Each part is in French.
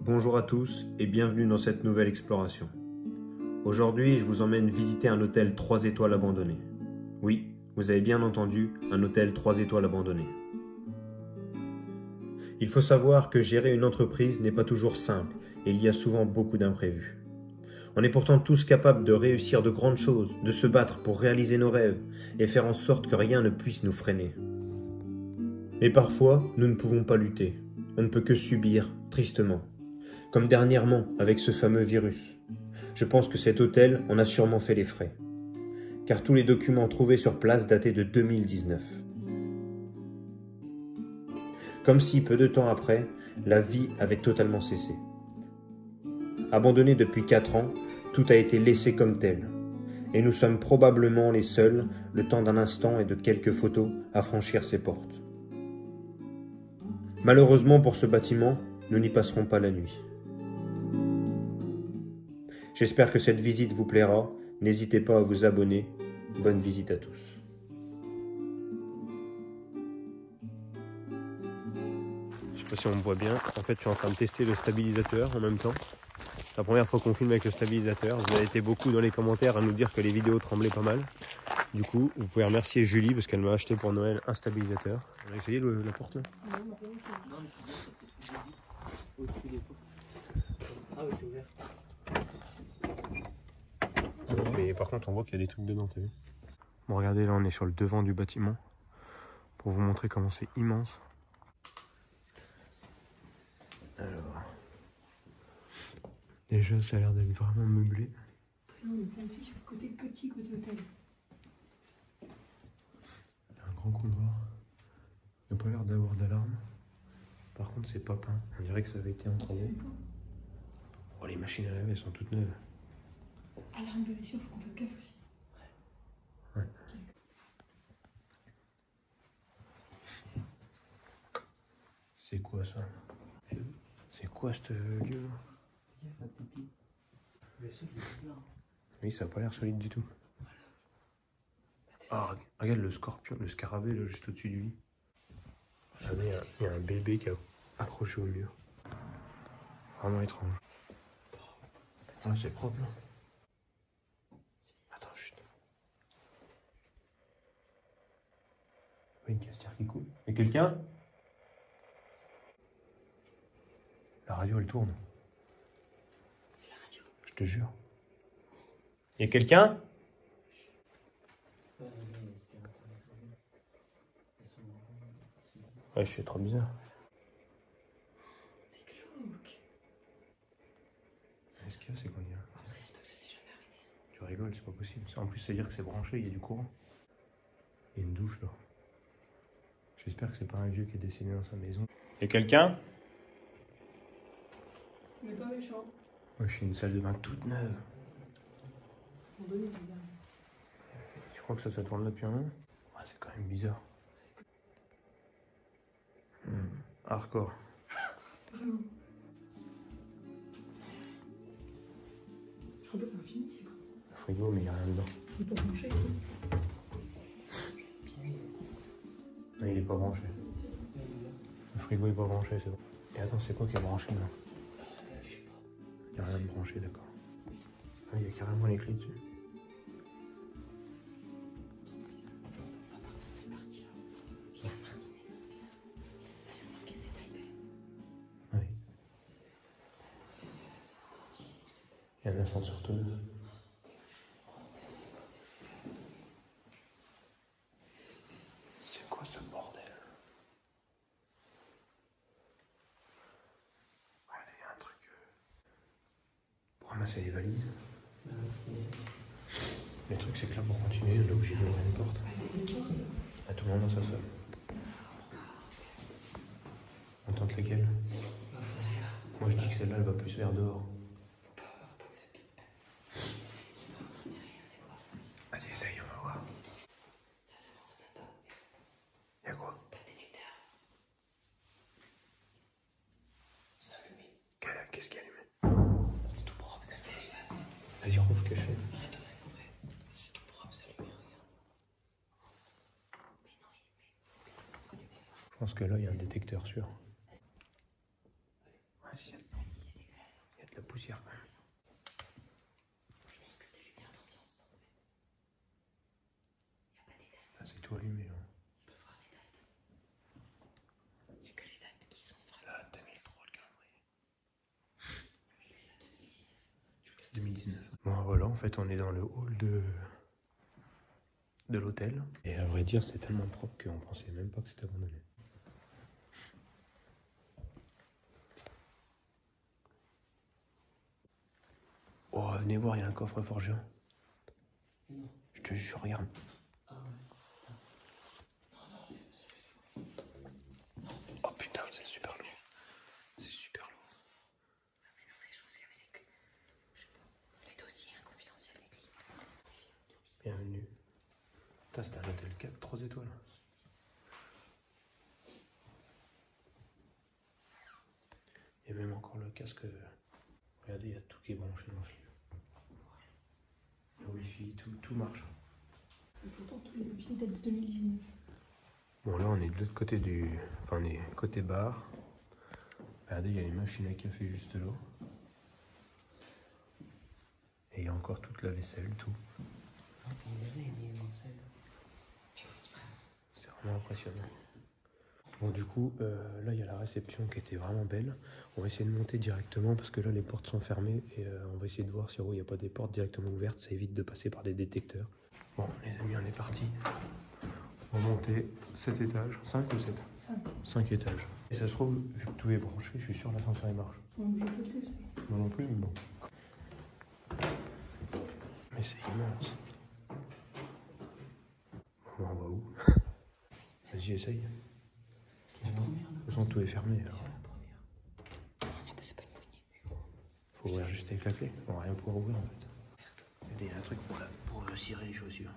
Bonjour à tous et bienvenue dans cette nouvelle exploration. Aujourd'hui, je vous emmène visiter un hôtel 3 étoiles abandonné. Oui, vous avez bien entendu, un hôtel 3 étoiles abandonné. Il faut savoir que gérer une entreprise n'est pas toujours simple et il y a souvent beaucoup d'imprévus. On est pourtant tous capables de réussir de grandes choses, de se battre pour réaliser nos rêves et faire en sorte que rien ne puisse nous freiner. Mais parfois, nous ne pouvons pas lutter. On ne peut que subir, tristement. Comme dernièrement avec ce fameux virus. Je pense que cet hôtel en a sûrement fait les frais. Car tous les documents trouvés sur place dataient de 2019. Comme si, peu de temps après, la vie avait totalement cessé. Abandonné depuis 4 ans, tout a été laissé comme tel. Et nous sommes probablement les seuls, le temps d'un instant et de quelques photos, à franchir ces portes. Malheureusement pour ce bâtiment, nous n'y passerons pas la nuit. J'espère que cette visite vous plaira. N'hésitez pas à vous abonner. Bonne visite à tous. Je sais pas si on me voit bien. En fait, je suis en train de tester le stabilisateur en même temps. C'est la première fois qu'on filme avec le stabilisateur. Vous avez été beaucoup dans les commentaires à nous dire que les vidéos tremblaient pas mal. Du coup, vous pouvez remercier Julie parce qu'elle m'a acheté pour Noël un stabilisateur. On a essayé la porte là? Ah oui, c'est ouvert. Mais par contre, on voit qu'il y a des trucs dedans, t'as vu? Bon, regardez, là, on est sur le devant du bâtiment pour vous montrer comment c'est immense. Alors, déjà, ça a l'air d'être vraiment meublé. Non, on est aussi sur le côté petit, côté hôtel. Il y a un grand couloir. Il n'y a pas l'air d'avoir d'alarme. Par contre, c'est pas peint. On dirait que ça avait été en travaux. Oh, les machines à laver, elles sont toutes neuves. Alarme vérifiée, il faut qu'on fasse gaffe aussi. Ouais. C'est quoi ça? C'est quoi ce lieu? Oui, ça a pas l'air solide du tout. Ah, regarde le scorpion, le scarabée là, juste au-dessus du lit. Ah, mais il y a un bébé qui a accroché au mur. Vraiment étrange. Ah, c'est propre là. Attends, juste. Oui, une cafetière qui coule. Y'a quelqu'un? La radio elle tourne. C'est la radio. Je te jure. Y'a quelqu'un? Ouais, je suis trop bizarre. C'est glauque. Ce qu'il y a, c'est qu'on y a. Après, j'espère que ça s'est jamais arrêté. Tu rigoles, c'est pas possible. En plus, c'est dire que c'est branché, il y a du courant. Il y a une douche là. J'espère que c'est pas un vieux qui est décédé dans sa maison. Y'a quelqu'un? Mais pas méchant. Ouais, je suis une salle de bain toute neuve. On donne une bizarre. Tu crois que ça tourne là depuis un moment? Ouais, c'est quand même bizarre. Hardcore. Vraiment. Je crois que c'est infini ici. Le frigo, mais il n'y a rien dedans. Il est pas branché ici. Non, il est pas branché. Le frigo est pas branché, c'est bon. Et attends, c'est quoi qui est branché là? Je sais pas. Il n'y a rien de branché, d'accord. Ah, il y a carrément les clés dessus. On va partir de cette partie là. Il y a un Martinez. Ça c'est remarqué cette taille. Oui. Il y a un ascenseur tout neuf. C'est quoi ce bordel? Regardez, il y a un truc pour ramasser les valises. Le truc, c'est que là, pour continuer, on est obligé d'ouvrir une porte. À tout moment, ça sonne. On tente laquelle? Moi, je dis que celle-là, elle va plus vers dehors. Vas-y, essaye, on va voir. Ça sonne pas. Y'a quoi? Pas de détecteur. C'est allumé. Qu'est-ce qui est allumé? C'est tout propre, c'est allumé. Vas-y, on ouvre que je fais. Arrête, en vrai. C'est tout propre, c'est allumé, regarde. Mais non, il est allumé. Je pense que là, il y a un détecteur sûr. Ouais, si. Ah, si, c'est de la poussière. Je pense que c'est des lumières d'ambiance, ça, en fait. Il n'y a pas des dates. Ah, c'est tout allumé là. On peut voir les dates. Il n'y a que les dates qui sont vraiment. Là, 2003 le calendrier. Oui, mais là, 2019. 2019. Bon, voilà, en fait, on est dans le hall de l'hôtel. Et à vrai dire, c'est tellement propre qu'on pensait même pas que c'était abandonné. Oh, venez voir, il y a un coffre-fort géant. Non. Je te jure, regarde. Ah ouais, putain. Non, non, ça fait du Non, c'est Oh putain, c'est super lourd. C'est super lourd. Ah, mais non, mais je pense qu'il y avait les. Je sais pas. Les dossiers confidentiels des clients. Bienvenue. Putain, c'était un hôtel 4, 3 étoiles. Il y a même encore le casque. Regardez, il y a tout qui est branché dans le fil. Le wifi, tout marche. Et pourtant, tous les papiers datent de 2019. Bon, là, on est de l'autre côté du... Enfin, on est côté bar. Regardez, il y a les machines à café juste là. Et il y a encore toute la vaisselle, tout. On dirait une mise-en-scène. C'est vraiment impressionnant. Bon, du coup, là, il y a la réception qui était vraiment belle. On va essayer de monter directement parce que là, les portes sont fermées. Et on va essayer de voir si il n'y a pas des portes directement ouvertes. Ça évite de passer par des détecteurs. Bon, les amis, on est parti. On va monter 7 étages. 5 ou 7 5 étages. Et ça se trouve, vu que tout est branché, je suis sûr que l'ascenseur il marche. Donc, je peux tester. Moi non plus, mais bon. Mais c'est immense. Bon, on va où? Vas-y, essaye. La première, là. De toute façon, tout est fermé. Alors. Sur la première. Non, c'est pas une poignée. Faut ouvrir juste avec la clé. On va rien pouvoir ouvrir en fait. Il y a un truc pour cirer les chaussures.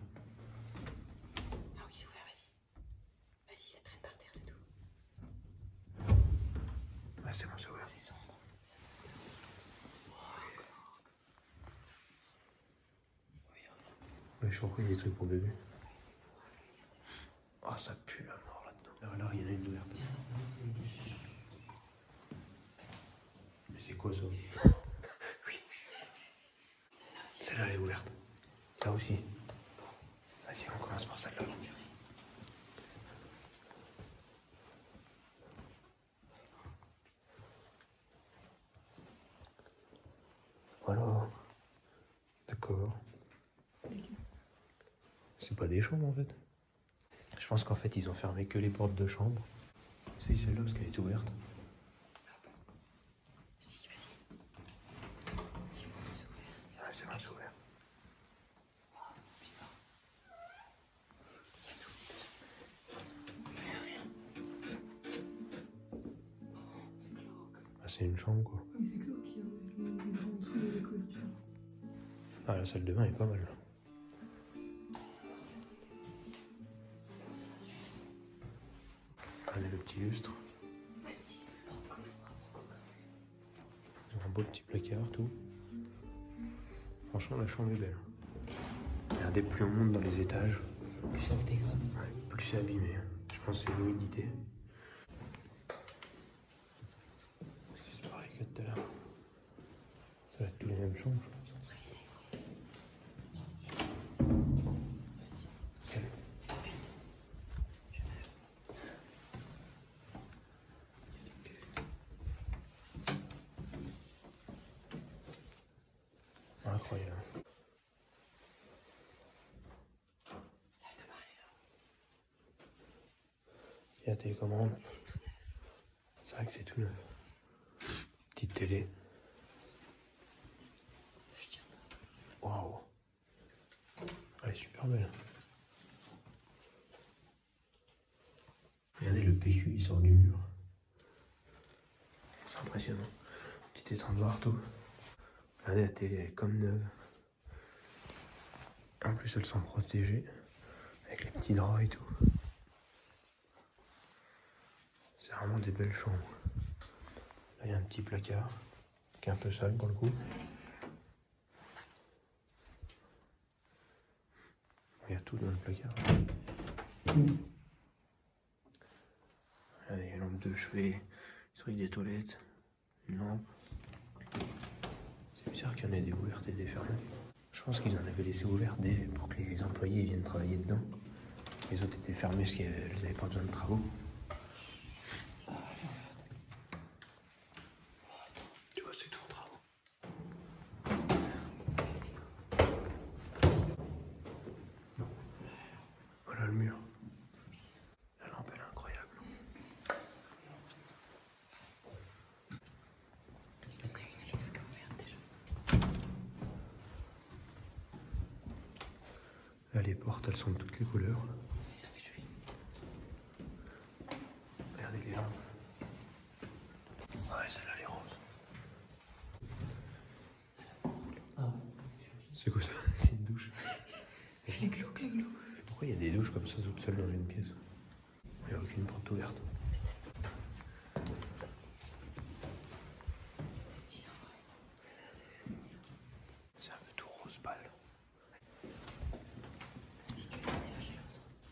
Ah oui, c'est ouvert, vas-y. Vas-y, ça traîne par terre, c'est tout. Ah, c'est bon, c'est ouvert. C'est sombre. Ouais, je crois qu'il y a des trucs pour bébé. Ah, ça pue la mort là-dedans. Là, il y en a une ouverte. Mais c'est quoi ça? Oui. Celle-là, elle est ouverte. Là aussi. Vas-y, on commence par celle-là. Voilà. D'accord. C'est pas des chambres en fait. Je pense qu'en fait ils ont fermé que les portes de chambre. C'est celle-là parce qu'elle est ouverte. Si, vas-y. Si, bon, c'est ouvert. Ah, c'est bon, c'est ouvert. Ah, c'est une chambre quoi. Oui, mais c'est glauque, ils ont des draps en dessous de l'école, tu vois. Ah, la salle de bain est pas mal là. Allez, le petit lustre. Même si c'est plus propre quand même. Ils ont un beau petit placard, tout. Franchement, la chambre est belle. Regardez, plus on monte dans les étages, Plus ça se dégrade. ouais, plus c'est abîmé. Je pense que c'est l'humidité. C'est pareil que tout à l'heure. Ça va être tous les mêmes chambres, je pense. Salut. Incroyable. Il y a télécommande. C'est vrai que c'est tout neuf. Petite télé. Waouh. Elle est super belle. Regardez, le PQ il sort du mur. C'est impressionnant. Petit étendoir, tout. Regardez, la télé elle est comme neuve. En plus, elles sont protégées. Avec les petits draps et tout. C'est vraiment des belles chambres. Là, il y a un petit placard qui est un peu sale pour le coup. Il y a tout dans le placard. Regardez, il y a une lampe de chevet, truc des toilettes, une lampe. bizarre qu'il y en ait des ouvertes et des fermées. Je pense qu'ils en avaient laissé ouvertes pour que les employés viennent travailler dedans. Les autres étaient fermées parce qu'elles n'avaient pas besoin de travaux. Tu vois, c'est tout en travaux. Voilà le mur. La lampe, elle est incroyable. Là, les portes, elles sont de toutes les couleurs. Regardez les lampes. Ouais, celle-là, elle est rose. C'est quoi ça? C'est une douche. Les glauques, les glauques. Pourquoi il y a des douches comme ça toutes seules dans une pièce? Il n'y a aucune porte ouverte. C'est un peu tout rose pâle.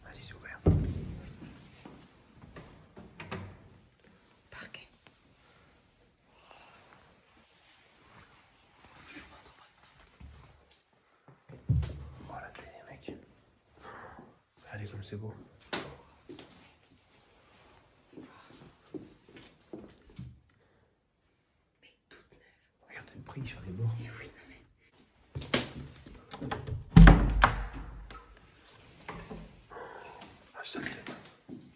Vas-y, c'est ouvert. Parquet. Oh la télé, mec. Allez, comme c'est beau. Mais toute neuve. Regardez le prix sur les bords. Mais oui, non mais. Un sac de bain.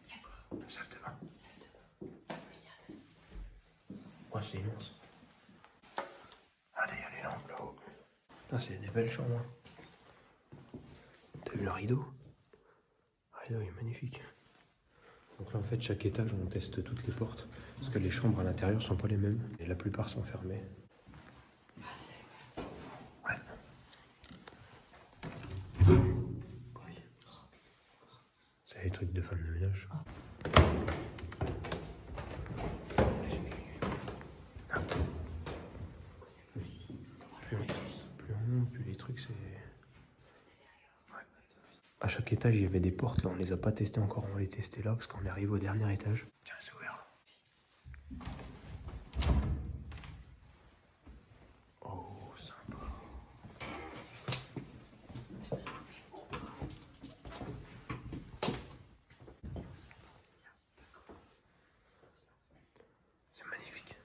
Y'a quoi? Un sac de bain. Salle de bain. Ouais, c'est immense. Allez, il y a les lampes là-haut. Putain, c'est des belles chambres. Hein. T'as vu le rideau? Le rideau il est magnifique. Donc là, en fait, chaque étage, on teste toutes les portes. Parce que les chambres à l'intérieur sont pas les mêmes. Et la plupart sont fermées. Ah, c'est la ouverte. Ouais. C'est les trucs de femme de ménage. Plus on monte, plus les trucs, c'est... Ouais. À chaque étage, il y avait des portes. Là, on les a pas testées encore. On va les tester là parce qu'on est arrivé au dernier étage. Tiens, c'est ouvert là. Oh, sympa. C'est magnifique.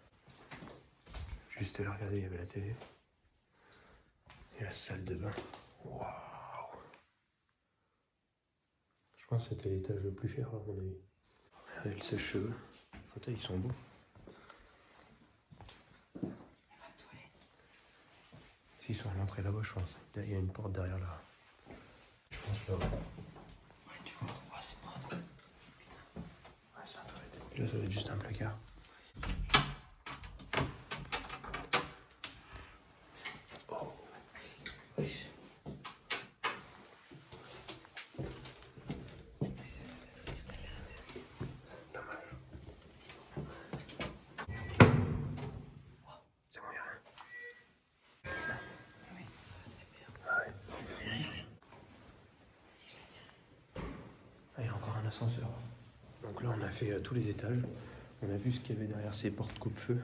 Juste là, regardez, il y avait la télé. Et la salle de bain. Waouh! Je pense que c'était l'étage le plus cher, à mon avis. Regardez le sèche-cheveux. Les fauteuils, ils sont beaux. S'ils sont à l'entrée là-bas, je pense. Il y a une porte derrière là. Je pense là. Ouais, tu vois. Ouais, c'est propre. Ouais, c'est un toilette. Là, ça va être juste un placard. Oh. Wesh. Mais ça souvenir d'aller à l'intérieur. Dommage. C'est bon, y'a rien. Oui, c'est bien. Ah ouais. Si je la dirais. Ah, il y a encore un ascenseur. Donc là, on a fait tous les étages. On a vu ce qu'il y avait derrière ces portes coupe-feu.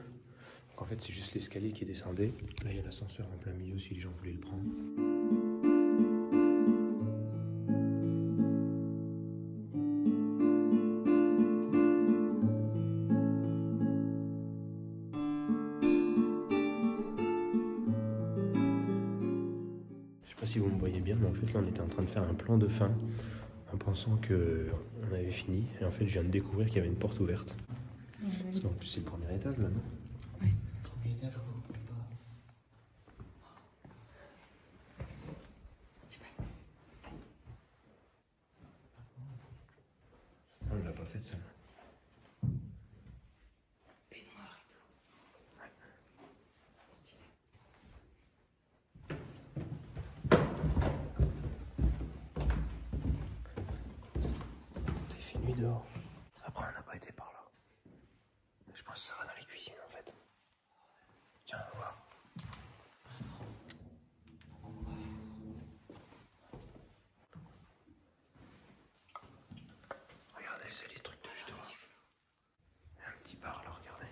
Donc en fait, c'est juste l'escalier qui descendait. Là, il y a l'ascenseur en plein milieu si les gens voulaient le prendre. Je sais pas si vous me voyez bien, mais en fait, là, on était en train de faire un plan de fin en pensant qu'on avait fini. Et en fait, je viens de découvrir qu'il y avait une porte ouverte. Parce qu'en plus, c'est le premier étage, là, non? Oui. Premier étage, on ne pas. On ne l'a pas faite, celle-là. Baignoire et tout. Stylé. T'es fait nuit dehors. Après, on n'a pas été par là. Je pense que ça va dans les cuisines, en fait. Tiens, on va voir. Regardez, c'est les trucs de jus d'orange. Il y a un petit bar là, regardez.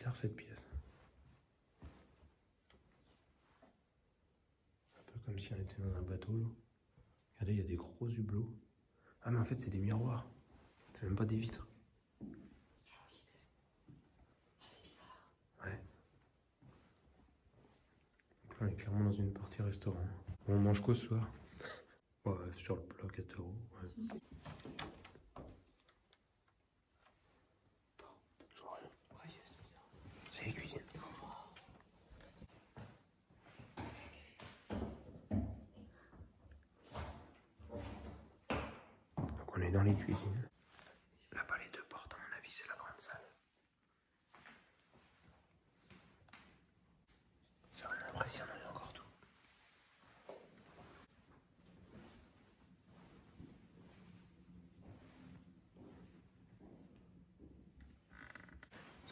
bizarre cette pièce. Un peu comme si on était dans un bateau là. Regardez, il y a des gros hublots. Ah mais en fait c'est des miroirs. C'est même pas des vitres. Ouais. Donc là on est clairement dans une partie restaurant. On mange quoi ce soir? Ouais, sur le plat 4 €. Ouais. C'est les cuisines. Donc on est dans les cuisines. Là-bas les deux portes, à mon avis, c'est la grande salle. C'est vraiment impressionnant, il y a encore tout.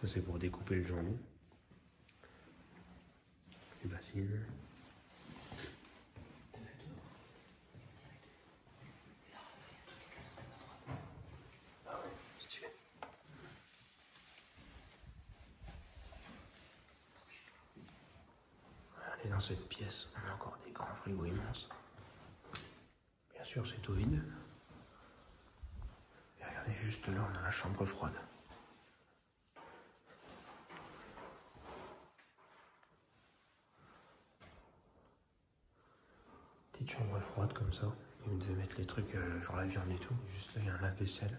Ça c'est pour découper le jambon. Les bassines. Ah ouais, stylé. Allez, dans cette pièce, on a encore des grands frigos immenses. Bien sûr, c'est tout vide. Et regardez, juste là, on a la chambre froide. Petite chambre froide comme ça. Et vous devez mettre les trucs, genre la viande et tout. Juste là, il y a un lave-vaisselle.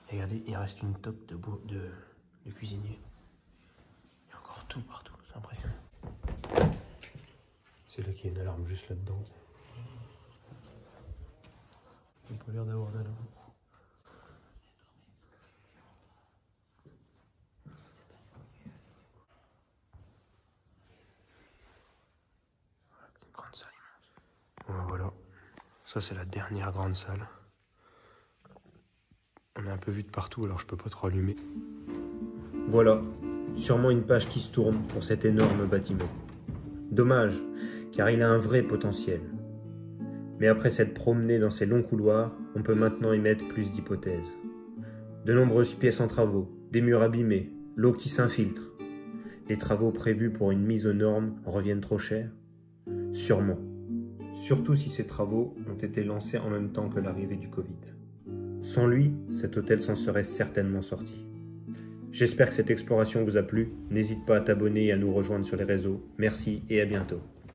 Et regardez, il reste une toque de cuisinier. Il y a encore tout partout, c'est impressionnant. C'est là qu'il y a une alarme juste là-dedans. Il n'y a pas l'air d'avoir d'alarme. Une grande salle immense. Bon, voilà, ça c'est la dernière grande salle. On a un peu vu de partout, alors je peux pas trop allumer. Voilà, sûrement une page qui se tourne pour cet énorme bâtiment. Dommage, car il a un vrai potentiel. Mais après s'être promené dans ces longs couloirs, on peut maintenant y mettre plus d'hypothèses. De nombreuses pièces en travaux, des murs abîmés, l'eau qui s'infiltre. Les travaux prévus pour une mise aux normes reviennent trop cher? Sûrement. Surtout si ces travaux ont été lancés en même temps que l'arrivée du Covid. Sans lui, cet hôtel s'en serait certainement sorti. J'espère que cette exploration vous a plu. N'hésite pas à t'abonner et à nous rejoindre sur les réseaux. Merci et à bientôt.